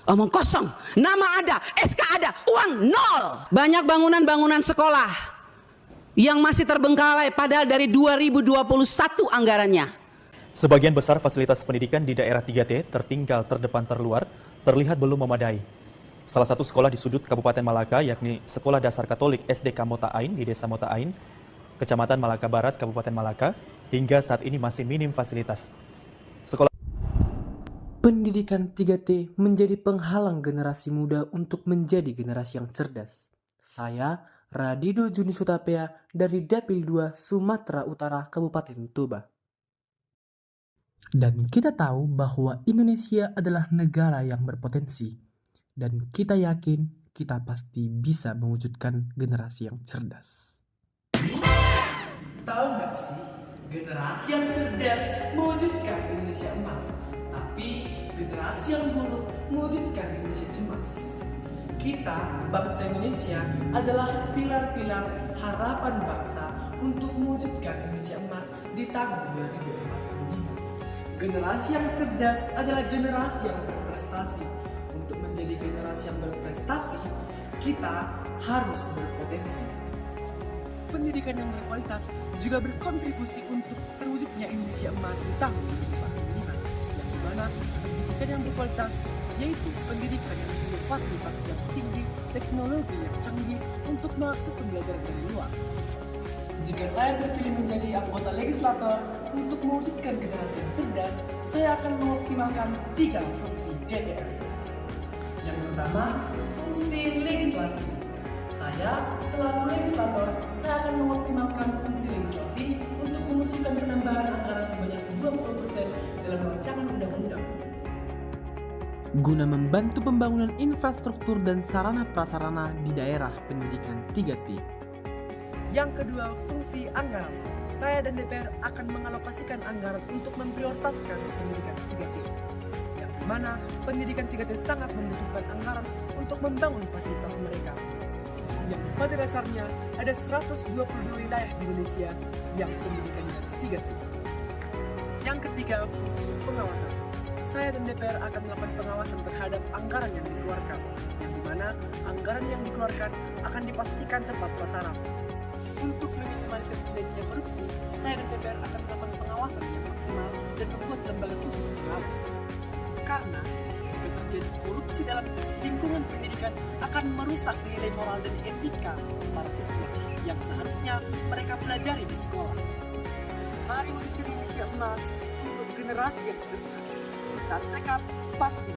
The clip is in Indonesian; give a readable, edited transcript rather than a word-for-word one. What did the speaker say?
Omong kosong, nama ada, SK ada, uang nol. Banyak bangunan-bangunan sekolah yang masih terbengkalai padahal dari 2021 anggarannya. Sebagian besar fasilitas pendidikan di daerah 3T tertinggal, terdepan, terluar, terlihat belum memadai. Salah satu sekolah di sudut Kabupaten Malaka yakni Sekolah Dasar Katolik SDK Mota Ain di Desa Mota Ain, Kecamatan Malaka Barat, Kabupaten Malaka, hingga saat ini masih minim fasilitas. Pendidikan 3T menjadi penghalang generasi muda untuk menjadi generasi yang cerdas. Saya, Radido Juni Sutapea dari Dapil 2 Sumatera Utara, Kabupaten Toba. Dan kita tahu bahwa Indonesia adalah negara yang berpotensi. Dan kita yakin kita pasti bisa mewujudkan generasi yang cerdas. Tahu nggak sih, generasi yang cerdas mewujudkan Indonesia emas, tapi generasi yang buruk mewujudkan Indonesia cemas. Kita, bangsa Indonesia, adalah pilar-pilar harapan bangsa untuk mewujudkan Indonesia emas di tahun 2045. Generasi yang cerdas adalah generasi yang berprestasi. Untuk menjadi generasi yang berprestasi, kita harus berpotensi. Pendidikan yang berkualitas juga berkontribusi untuk terwujudnya Indonesia emas di tahun 2045, yang dimana pendidikan yang berkualitas yaitu pendidikan yang memiliki fasilitas yang tinggi, teknologi yang canggih untuk mengakses pembelajaran dari luar. Jika saya terpilih menjadi anggota legislator untuk mewujudkan generasi yang cerdas, saya akan mengoptimalkan 3 fungsi DPR. Yang pertama, fungsi legislasi. Saya selaku legislator, saya akan mengoptimalkan fungsi legislasi untuk mengusulkan penambahan anggaran sebanyak 20% dalam rancangan undang-undang. Guna membantu pembangunan infrastruktur dan sarana prasarana di daerah pendidikan 3T. Yang kedua, fungsi anggaran. Saya dan DPR akan mengalokasikan anggaran untuk memprioritaskan pendidikan 3T. Yang dimana pendidikan 3T sangat membutuhkan anggaran untuk membangun fasilitas mereka. Yang pada dasarnya ada 122 wilayah di Indonesia yang pendidikannya 3T. Yang ketiga, fungsi pengawasan. Saya dan DPR akan melakukan pengawasan terhadap anggaran yang dikeluarkan, yang dimana anggaran yang dikeluarkan akan dipastikan tepat sasaran. Untuk meminimalisir terjadinya korupsi, saya dan DPR akan melakukan pengawasan yang maksimal dan membuat lembaga khusus pengawas. Karena jika terjadi korupsi dalam lingkungan pendidikan akan merusak nilai moral dan etika para siswa yang seharusnya mereka pelajari di sekolah. Mari mewujudkan Indonesia emas untuk generasi yang cerdas. Saat tekad pasti